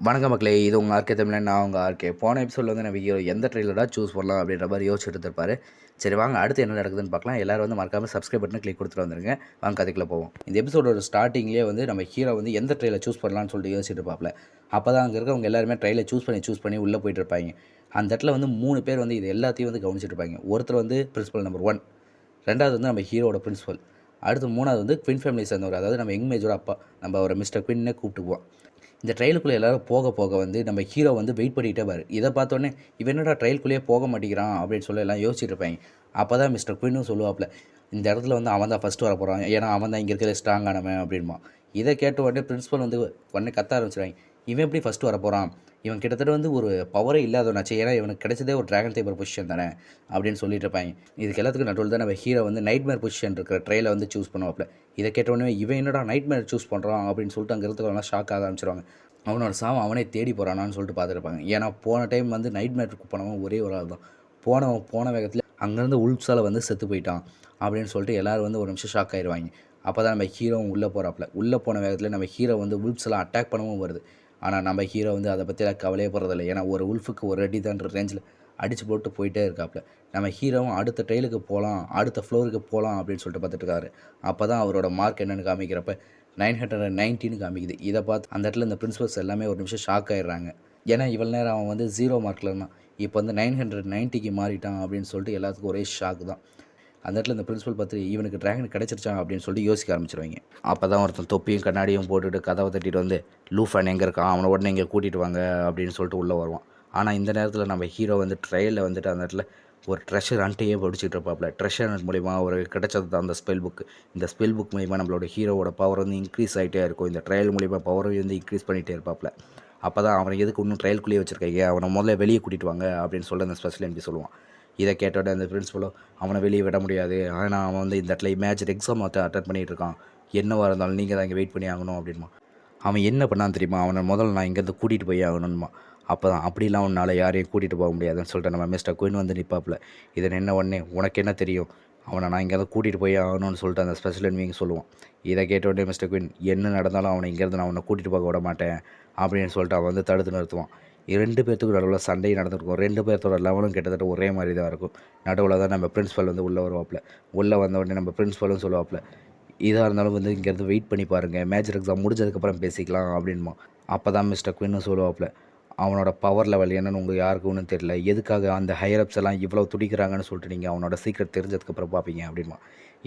வணக்கம் மக்களே, இது உங்கள் ஆர்கே தமிழன். நான் உங்கள் ஆர்கே. போன எபிசோடில் வந்து நம்ம எந்த ட்ரெயிலராக சூஸ் பண்ணலாம் அப்படின்ற மாதிரி யோசிச்சுட்டு இருந்திருப்பாரு. சரி வாங்க அடுத்து என்ன நடக்குதுன்னு பார்க்கலாம். எல்லாரும் வந்து மறக்காமல் சப்ஸ்கிரைப் பட்டனை கிளிக் கொடுத்துட்டு வந்துருங்க. வாங்க கதைக்குள்ளே போவோம். இந்த எபிசோடோட ஸ்டார்டிங்லேயே வந்து நம்ம ஹீரோ வந்து எந்த ட்ரெயிலை சூஸ் பண்ணலாம்னு சொல்லிட்டு யோசிச்சுட்டு இருப்பாப்ல. அப்போ தான் அங்கே இருக்கவங்க எல்லாருமே ட்ரெயிலை சூஸ் பண்ணி உள்ளே போயிட்டு இருப்பாங்க. அந்த இடத்துல வந்து 3 பேர் வந்து இது எல்லாத்தையும் வந்து கவனிச்சுட்டு இருப்பாங்க. ஒருத்தர் வந்து பிரின்சிபல் நம்பர் 1, ரெண்டாவது வந்து நம்ம ஹீரோட பிரின்சிபல், அடுத்து மூணாவது வந்து குவின் ஃபேமிலி சேர்ந்தவர், அதாவது நம்ம யங் மேஜோட அப்பா, நம்ம அவரை மிஸ்டர் குவின்னே கூப்பிட்டுக்குவோம். இந்த ட்ரெயிலுக்குள்ளே எல்லோரும் போக வந்து நம்ம ஹீரோ வந்து வெயிட் பண்ணிகிட்டே பாரு. இதை பார்த்தோன்னே இவன் என்னடா ட்ரெயிலுக்குள்ளேயே போக மாட்டேங்கிறான் அப்படின்னு சொல்லி எல்லாம் யோசிச்சுட்டு இருப்பாங்க. அப்போ தான் மிஸ்டர் குயினும் சொல்லுவாப்பில், இந்த இடத்துல வந்து அவன் தான் ஃபஸ்ட்டு வர போகிறான், ஏன்னா அவன் தான் இங்கே இருக்கிற ஸ்ட்ராங்கானவன் அப்படின்மா. இதை கேட்ட உடனே பிரின்ஸிபல் வந்து உடனே கத்த ஆரம்பிச்சிடுவாங்க. இவன் எப்படி ஃபஸ்ட்டு வர போகிறான், இவன் கிட்டத்தட்ட வந்து ஒரு பவரே இல்லாதவனாச்சு, ஏன்னா இவனுக்கு கிடைச்சதே ஒரு ட்ராகன் டைப்பர் பொசிஷன் தானே அப்படின்னு சொல்லிட்டு இருப்பாங்க. இதுக்கு எல்லாத்துக்கும் நடுவில் தான் நம்ம ஹீரோ வந்து நைட்மேர் பொசிஷன் இருக்கிற ட்ரெயிலை வந்து சூஸ் பண்ணுவாப்பில். இதை கேட்ட உடனே இவன் என்னடா நைட்மேர் சூஸ் பண்ணுறான் அப்படின்னு சொல்லிட்டு அங்கே இருக்கிறவங்களாம் ஷாக் ஆக ஆரம்பிச்சிருவாங்க. அவனோட சாவம் அவனே தேடி போகிறானான்னு சொல்லிட்டு பார்த்துருப்பாங்க. ஏன்னா போன டைம் வந்து நைட்மேருக்கு போனவன் ஒரே ஒரு ஆள் தான். போன வேகத்தில் அங்கேருந்து உல்ஃப்ஸால் வந்து செத்து போயிட்டான் அப்படின்னு சொல்லிட்டு எல்லோரும் வந்து ஒரு நிமிஷம் ஷாக் ஆயிடுவாங்க. அப்போ தான் நம்ம ஹீரோவும் உள்ளே போகிறாப்புல. உள்ளே போன வேகத்தில் நம்ம ஹீரோ வந்து உல்ஃப்ஸ்லாம் அட்டாக் பண்ணவும் வருது. ஆனால் நம்ம ஹீரோ வந்து அதை பற்றிலாம் கவலையே போகிறதில்ல. ஏன்னா ஒரு உல்ஃபுக்கு ஒரு அடி தான்ற ரேஞ்சில் அடித்து போட்டு போயிட்டே இருக்காப்புல. நம்ம ஹீரோவும் அடுத்த ட்ரெயிலுக்கு போகலாம், அடுத்த ஃப்ளோருக்கு போகலாம் அப்படின்னு சொல்லிட்டு பார்த்துட்டு இருக்காரு. அப்போ தான் அவரோட மார்க் என்னென்னு காமிக்கிறப்ப 919 காமிக்குது. இதை பார்த்து அந்த இடத்துல இந்த பிரின்சிபல்ஸ் எல்லாமே ஒரு நிமிஷம் ஷாக் ஆகிடுறாங்க. ஏன்னா இவ்வளோ நேரம் அவன் வந்து 0 மார்க்கில் இருந்தான், இப்போ வந்து 990க்கு மாறிட்டான் அப்படின்னு சொல்லிட்டு எல்லாத்துக்கும் ஒரே ஷாக் தான். அந்த இடத்துல இந்த பிரின்சிபல் பார்த்து இவனுக்கு ட்ராகன் கிடச்சிருச்சான் அப்படின்னு சொல்லிட்டு யோசிக்க ஆரம்பிச்சிருவாங்க. அப்போ தான் ஒருத்தன் தொப்பியும் கண்ணாடியும் போட்டுட்டு கதவை தட்டிட்டு வந்து லூஃபன் எங்கே இருக்கான், அவனை உடனே இங்கே கூட்டிகிட்டு வாங்க அப்படின்னு சொல்லிட்டு உள்ளே வருவான். ஆனால் இந்த நேரத்தில் நம்ம ஹீரோ வந்து ட்ரெயிலில் வந்துட்டு அந்த இடத்துல ஒரு ட்ரெஷர் அண்ட்டையே படிச்சுட்டு இருப்பாப்ல. ட்ரெஷர் அண்ட் மூலிமா ஒரு கிடைச்சது தான் அந்த ஸ்பெல் புக். இந்த ஸ்பெல் புக் மூலிமா நம்மளோட ஹீரோவோட பவர் வந்து இன்க்ரீஸ் ஆகிட்டே இருக்கும். இந்த ட்ரையல் மூலிமா பவரை வந்து இன்க்ரீஸ் பண்ணிகிட்டே இருப்பாப்ல. அப்போ தான் அவனை எதுக்கு இன்னும் ட்ரையல்குள்ளேயே வச்சுருக்காங்க, அவனை முதல்ல வெளியே கூட்டிகிட்டு வாங்க அப்படின்னு சொல்லிட்டு அந்த ஸ்பெஷல் எம்பி சொல்லுவான். இதை கேட்டோட அந்த பிரின்சிபலோ அவனை வெளியே விட முடியாது, ஆனால் அவன் வந்து இந்த இடத்துல இமேஜின் எக்ஸாம் அட்டன் பண்ணிகிட்டு இருக்கான், என்னவாக இருந்தாலும் நீங்கள் தான் இங்கே வெயிட் பண்ணி ஆகணும் அப்படின்மா. அவன் என்ன பண்ணான்னு தெரியுமா, அவனை முதல்ல நான் இங்கேருந்து கூட்டிகிட்டு போய் ஆகணுமா. அப்போ தான் அப்படிலாம் உன்னால் யாரையும் கூட்டிகிட்டு போக முடியாதுன்னு சொல்லிட்டு நம்ம மிஸ்டர் குயின் வந்து நிற்பாப்பில். இதை என்ன உடனே உனக்கு என்ன தெரியும், அவனை நான் இங்கேருந்து கூட்டிகிட்டு போய் ஆகணும்னு சொல்லிட்டு அந்த ஸ்பெஷல் என்விங்க சொல்லுவான். இதை கேட்ட உடனே மிஸ்டர் குயின் என்ன நடந்தாலும் அவனை இங்கேருந்து நான் அவனை கூட்டிகிட்டு போக விட மாட்டேன் அப்படின்னு சொல்லிட்டு அவன் வந்து தடுத்து நிறுத்துவான். 2 பேர்த்துக்கு நடுவில் சண்டை நடந்துருக்கும். 2 பேர்த்தோட லெவலும் கிட்டத்தட்ட ஒரே மாதிரி தான் இருக்கும். நடுவில் தான் நம்ம பிரின்ஸிபல் வந்து உள்ளே வருவாப்பில். உள்ளே வந்த உடனே நம்ம பிரின்ஸிபலும் சொல்லுவாப்பில், இதாக இருந்தாலும் வந்து இங்கேருந்து வெயிட் பண்ணி பாருங்கள், மேஜர் எக்ஸாம் முடிஞ்சதுக்கப்புறம் பேசிக்கலாம் அப்படின்மா. அப்போ தான் மிஸ்டர் குயின்னு சொல்லுவாப்பில், அவனோட பவர் லெவல் என்னென்னு உங்களுக்கு யாருக்கு ஒன்றும் தெரியல, எதுக்காக அந்த ஹையரப்ஸ் எல்லாம் இவ்வளோ துடிக்கிறாங்கன்னு சொல்லிட்டு நீங்கள் அவனோட சீக்ரெட் தெரிஞ்சதுக்கப்புறம் பார்ப்பீங்க அப்படின்மா.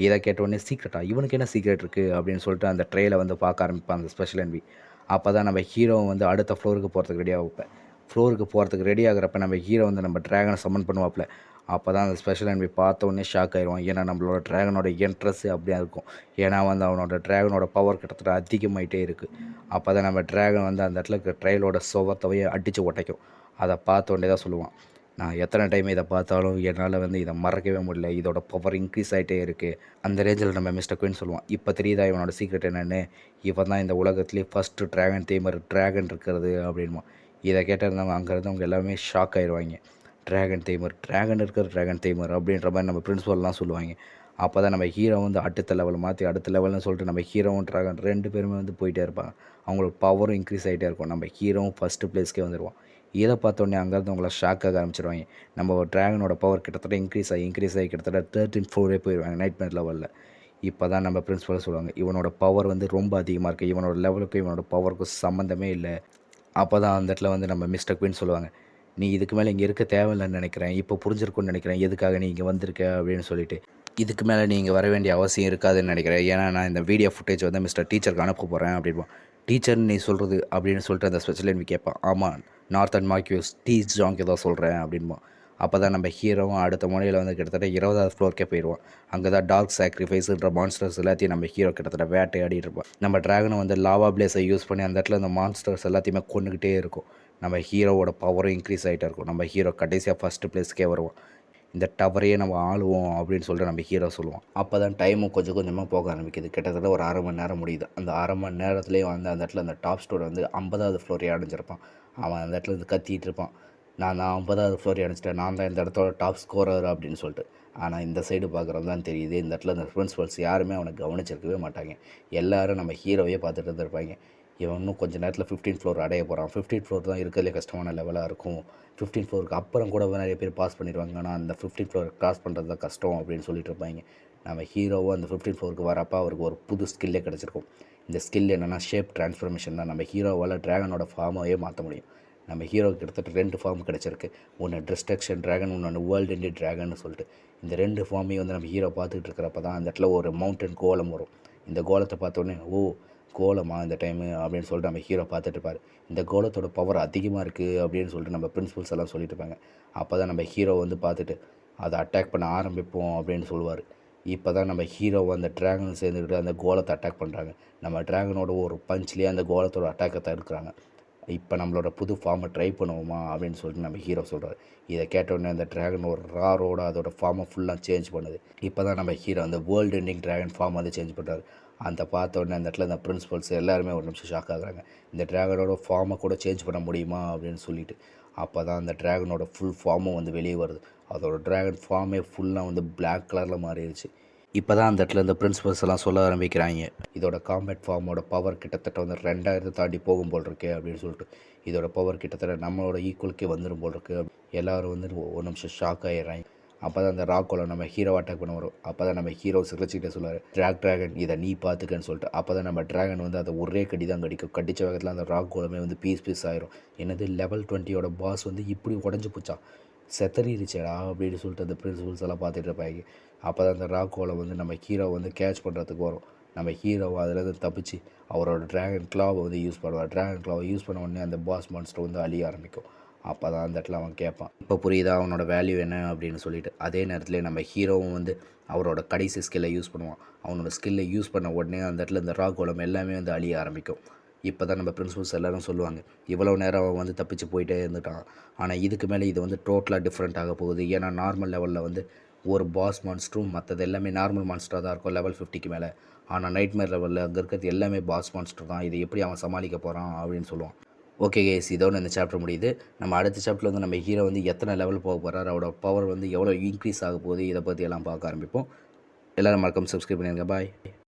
இதை கேட்டோடனே சீக்ரெட்டா, இவனுக்கு என்ன சீக்ரெட் இருக்குது அப்படின்னு சொல்லிட்டு அந்த ட்ரெயிலை வந்து பார்க்க ஆரம்பிப்பான் அந்த ஸ்பெஷல் என்வி. அப்போ தான் நம்ம ஹீரோ வந்து அடுத்த ஃப்ளோருக்கு போகிறதுக்கு ரெடியாக வைப்பேன். ஃப்ளோருக்கு போகிறதுக்கு ரெடி ஆகிறப்ப நம்ம ஹீரோ வந்து நம்ம ட்ராகனை சம்மன் பண்ணுவாப்பில். அப்போ தான் அந்த ஸ்பெஷல் என்வி பார்த்த உடனே ஷாக் ஆயிடுவான். ஏன்னா நம்மளோட ட்ராகனோட என்ட்ரஸ் அப்படியே இருக்கும். ஏன்னா வந்து அவனோட ட்ராகனோட பவர் கிட்டத்தட்ட அதிகமாகிட்டே இருக்குது. அப்போ தான் நம்ம ட்ராகன் வந்து அந்த இடத்துல இருக்க ட்ரெயிலோட சுவத்தவையே அடித்து உடைக்கும். அதை பார்த்த உடனே தான் சொல்லுவான், நான் எத்தனை டைம் இதை பார்த்தாலும் என்னால் வந்து இதை மறக்கவே முடியல, இதோட பவர் இன்க்ரீஸ் ஆகிட்டே இருக்குது. அந்த ரேஞ்சில் நம்ம மிஸ்டர் குயின் சொல்லுவான், இப்போ தெரியுதா இவனோட சீக்ரெட் என்னென்னு, இவன் தான் இந்த உலகத்துலேயே ஃபஸ்ட்டு ட்ராகன் தேமர் ட்ராகன் இருக்கிறது அப்படின்மா. இதை கேட்டிருந்தவங்க அங்கே இருந்தவங்க எல்லாமே ஷாக் ஆயிடுவாங்க. ட்ராகன் தேமர், ட்ராகன் இருக்கிற ட்ராகன் தேமர் அப்படின்ற மாதிரி நம்ம பிரின்சிபல்லாம் சொல்லுவாங்க. அப்போ தான் நம்ம ஹீரோ வந்து அடுத்த லெவல் மாற்றி அடுத்த லெவல்னு சொல்லிட்டு நம்ம ஹீரோவும் ட்ராகன் 2 பேருமே வந்து போயிட்டே இருப்பாங்க. அவங்களோட பவரும் இன்க்ரீஸ் ஆகிட்டே இருக்கும். நம்ம ஹீரோவும் ஃபஸ்ட்டு ப்ளேஸ்க்கே வந்துடுவான். இதை பார்த்தோன்னே அங்கேருந்து அவங்கள ஷாக் ஆக ஆரம்பிச்சிருவாங்க. நம்ம ட்ராகனோட பவர் கிட்டத்தட்ட இன்க்ரீஸ் ஆகி கிட்டத்தட்ட 13 ஃப்ளோரே போயிடுவாங்க நைட்மேர் லெவலில். இப்போ தான் நம்ம பிரின்சிபல் சொல்லுவாங்க, இவனோட பவர் வந்து ரொம்ப அதிகமாக இருக்குது, இவனோட லெவலுக்கும் இவனோட பவருக்கும் சம்மந்தமே இல்லை. அப்போ தான் அந்த இடத்துல வந்து நம்ம மிஸ்டர் குயின் சொல்லுவாங்க, நீ இதுக்கு மேலே இங்கே இருக்க தேவையில்லைன்னு நினைக்கிறேன், இப்போ புரிஞ்சிருக்குன்னு நினைக்கிறேன் எதுக்காக நீ இங்கே வந்திருக்க அப்படின்னு சொல்லிட்டு. இதுக்கு மேலே நீ இங்கே வர வேண்டிய அவசியம் இருக்காதுன்னு நினைக்கிறேன், ஏன்னா நான் இந்த வீடியோ ஃபுட்டேஜ் வந்து மிஸ்டர் டீச்சருக்கு அனுப்ப போகிறேன் அப்படின்பா. டீச்சர்னு நீ சொல்கிறது அப்படின்னு சொல்லிட்டு அந்த ஸ்பெஷல் என்வி கேட்பான். ஆமாம், நார்த்தன் மார்க்யூஸ் டீச் ஜாங்க்கு தான் சொல்கிறேன் அப்படின்பா. அப்போ தான் நம்ம ஹீரோவும் அடுத்த முனையில் வந்து கிட்டத்தட்ட 20வது ஃப்ளோருக்கே போயிடுவான். அங்கே தான் டார்க் சாக்ரிஃபைஸுன்ற மான்ஸ்டர்ஸ் எல்லாத்தையும் நம்ம ஹீரோ கிட்டத்தட்ட வேட்டையாடிட்டு இருப்பான். நம்ம ட்ராகனை வந்து லாவா பிளேஸை யூஸ் பண்ணி அந்த இடத்துல அந்த மான்ஸ்டர்ஸ் எல்லாத்தையுமே கொண்டுக்கிட்டே இருக்கும். நம்ம ஹீரோவோட பவரும் இன்க்ரீஸ் ஆகிட்டே இருக்கும். நம்ம ஹீரோ கடைசியாக ஃபஸ்ட்டு ப்ளேஸ்க்கே வருவான். இந்த டவரையே நம்ம ஆளுவோம் அப்படின்னு சொல்லிட்டு நம்ம ஹீரோ சொல்லுவான். அப்போ தான் டைமும் கொஞ்சம் கொஞ்சமாக போக ஆரம்பிக்குது. கிட்டத்தட்ட ஒரு 1/2 மணி நேரம் முடியுது. அந்த 1/2 மணி நேரத்துலேயே வந்து அந்த இடத்துல அந்த டாப் ஸ்டோர் வந்து 50வது ஃப்ளோரே அடைஞ்சிருப்பான். அவன் அந்த இடத்துல வந்து கத்திட்டு இருப்பான், நான் 50வது ஃப்ளோரே அடைச்சிட்டேன், நான் தான் இந்த இடத்தோட டாப் ஸ்கோரர் அப்படின்னு சொல்லிட்டு. ஆனால் இந்த சைடு பார்க்குறது தான் தெரியுது, இந்த இடத்துல அந்த பிரின்சிபல்ஸ் யாருமே அவனை கவனிச்சிருக்கவே மாட்டாங்க. எல்லோரும் நம்ம ஹீரோவே பார்த்துட்டு இருந்திருப்பாங்க. இவன் இன்னும் கொஞ்சம் நேரத்தில் 15th ஃப்ளோர் அடைய போகிறான். 15th ஃப்ளோர் தான் இருக்கிறதுலே கஷ்டமான லெவலாக இருக்கும். 15th ஃப்ளோருக்கு அப்புறம் கூட நிறைய பேர் பாஸ் பண்ணிடுவாங்க. ஆனால் அந்த 15th ஃப்ளோர் கிராஸ் பண்ணுறது தான் கஷ்டம் அப்படின்னு சொல்லிட்டு இருப்பாங்க. நம்ம ஹீரோவும் அந்த 15th ஃப்ளோருக்கு வரப்போ அவருக்கு ஒரு புது ஸ்கில்லே கிடச்சிருக்கும். இந்த ஸ்கில் என்னென்னா ஷேப் ட்ரான்ஸ்ஃபர்மேஷன் தான். நம்ம ஹீரோவால் ட்ராகனோட ஃபார்மையே மாற்ற முடியும். நம்ம ஹீரோக்கு கிட்டத்தட்ட 2 ஃபார்ம் கிடச்சிருக்கு. ஒன்று டிஸ்ட்ரக்ஷன் ட்ராகன், ஒன்று வேர்ல்டு எண்டட் ட்ராகன் சொல்லிட்டு. இந்த 2 ஃபார்மையும் வந்து நம்ம ஹீரோ பார்த்துக்கிட்டு இருக்கிறப்ப தான் அந்த இடத்துல ஒரு மவுண்டன் கோலம் வரும். இந்த கோலத்தை பார்த்தோன்னே கோலமா இந்த டைமு அப்படின்னு சொல்லிட்டு நம்ம ஹீரோ பார்த்துட்டு இருப்பார். இந்த கோலத்தோட பவர் அதிகமாக இருக்குது அப்படின்னு சொல்லிட்டு நம்ம பிரின்சிபல்ஸ் எல்லாம் சொல்லிட்டு இருப்பாங்க. அப்போ தான் நம்ம ஹீரோ வந்து பார்த்துட்டு அதை அட்டாக் பண்ண ஆரம்பிப்போம் அப்படின்னு சொல்லுவார். இப்போ தான் நம்ம ஹீரோ அந்த ட்ராகன் சேர்ந்துக்கிட்டு அந்த கோலத்தை அட்டாக் பண்ணுறாங்க. நம்ம ட்ராகனோட ஒரு பஞ்ச்லேயே அந்த கோலத்தோட அட்டாக்கை தடுக்கிறாங்க. இப்போ நம்மளோட புது ஃபார்மை ட்ரை பண்ணுவோமா அப்படின்னு சொல்லிட்டு நம்ம ஹீரோ சொல்கிறார். இதை கேட்டோடனே அந்த ட்ராகன் ஒரு ராரோட அதோட ஃபார்மை ஃபுல்லாக சேஞ்ச் பண்ணுது. இப்போ தான் நம்ம ஹீரோ அந்த வேர்ல்டு எண்டிங் ட்ராகன் ஃபார்ம் வந்து சேஞ்ச் பண்ணுறாரு. அந்த பார்த்தோடனே அந்த இடத்துல அந்த பிரின்சிபல்ஸ் எல்லாருமே ஒரு நிமிஷம் ஷாக் ஆகுறாங்க. இந்த ட்ராகனோட ஃபார்மை கூட சேஞ்ச் பண்ண முடியுமா அப்படின்னு சொல்லிட்டு. அப்போ தான் அந்த ட்ராகனோட ஃபுல் ஃபார்மும் வந்து வெளியே வருது. அதோட ட்ராகன் ஃபார்மே ஃபுல்லாக வந்து பிளாக் கலரில் மாறிடுச்சு. இப்போ தான் அந்த இடத்துல இந்த பிரின்சிபல்ஸ் எல்லாம் சொல்ல ஆரம்பிக்கிறாங்க. இதோட காம்பேட் ஃபார்மோட பவர் கிட்டத்தட்ட வந்து 2000 தாண்டி போகும் போல் இருக்கே அப்படின்னு சொல்லிட்டு. இதோட பவர் கிட்டத்தட்ட நம்மளோட ஈக்குவலுக்கே வந்துடும் போல் இருக்குது. எல்லோரும் வந்து ஒரு நிமிஷம் ஷாக் ஆகிடுறாங்க. அப்போ தான் அந்த ராக்கோலை நம்ம ஹீரோ அட்டாக் பண்ண வரும். அப்போ தான் நம்ம ஹீரோ சிரிச்சுக்கிட்டே சொல்லுவார், ட்ராகன் இதை நீ பார்த்துக்கன்னு சொல்லிட்டு. அப்போ தான் நம்ம ட்ராகன் வந்து அதை ஒரே கடி தான் கடிக்கும். கடித்த வேகத்தில் அந்த ராக்கோலமே வந்து பீஸ் ஆயிரும். என்னது லெவல் 20யோட பாஸ் வந்து இப்படி உடஞ்சி போச்சா, செத்தறிடுச்சேடா அப்படின்னு சொல்லிட்டு அந்த பிரின்சிபல்ஸ் எல்லாம் பார்த்துட்டு இருப்பாங்க. அப்போ தான் அந்த ராக்கோலை வந்து நம்ம ஹீரோ வந்து கேட்ச் பண்ணுறதுக்கு வரும். நம்ம ஹீரோவை அதிலேருந்து தப்பிச்சு அவரோட ட்ராகன் கிளாவை வந்து யூஸ் பண்ணுவார். ட்ராகன் கிளாவை யூஸ் பண்ண உடனே அந்த பாஸ் மான்ஸ்டர் வந்து அழிய ஆரம்பிக்கும். அப்போ தான் அந்த இடத்துல அவன் கேட்பான், இப்போ புரியுதா அவனோட வேல்யூ என்ன அப்படின்னு சொல்லிட்டு. அதே நேரத்தில் நம்ம ஹீரோவும் வந்து அவரோட கடைசி ஸ்கில்லை யூஸ் பண்ணுவான். அவனோட ஸ்கில்லை யூஸ் பண்ண உடனே அந்த இடத்துல இந்த ராக்கோலம் எல்லாமே வந்து அழிய ஆரம்பிக்கும். இப்போ தான் நம்ம பிரின்சிபல்ஸ் எல்லோரும் சொல்லுவாங்க, இவ்வளோ நேரம் அவன் வந்து தப்பிச்சு போயிட்டே இருந்துட்டான். ஆனால் இதுக்கு மேலே இது வந்து டோட்டலாக டிஃப்ரெண்ட் ஆக போகுது. ஏன்னா நார்மல் லெவலில் வந்து ஒரு பாஸ் மான்ஸ்டரும் மற்றது எல்லாமே நார்மல் மான்ஸ்டராக தான் இருக்கும் லெவல் 50க்கு மேலே. ஆனால் நைட்மேர் லெவலில் அங்கே இருக்கிறது எல்லாமே பாஸ் மான்ஸ்டர் தான். இது எப்படி அவன் சமாளிக்க போகிறான் அப்படின்னு சொல்லுவான். ஓகே கேஸ், இதோட இந்த சாப்டர் முடியுது. நம்ம அடுத்த சாப்டரில் வந்து நம்ம ஹீரோ வந்து எத்தனை லெவல் போக போகிறார், அவரோட பவர் வந்து எவ்வளோ இன்க்ரீஸ் ஆக போகுது, இதை பற்றி எல்லாம் பார்க்க ஆரம்பிப்போம். எல்லோரும் மறக்காம சப்ஸ்கிரைப் பண்ணிடுங்க. பாய்.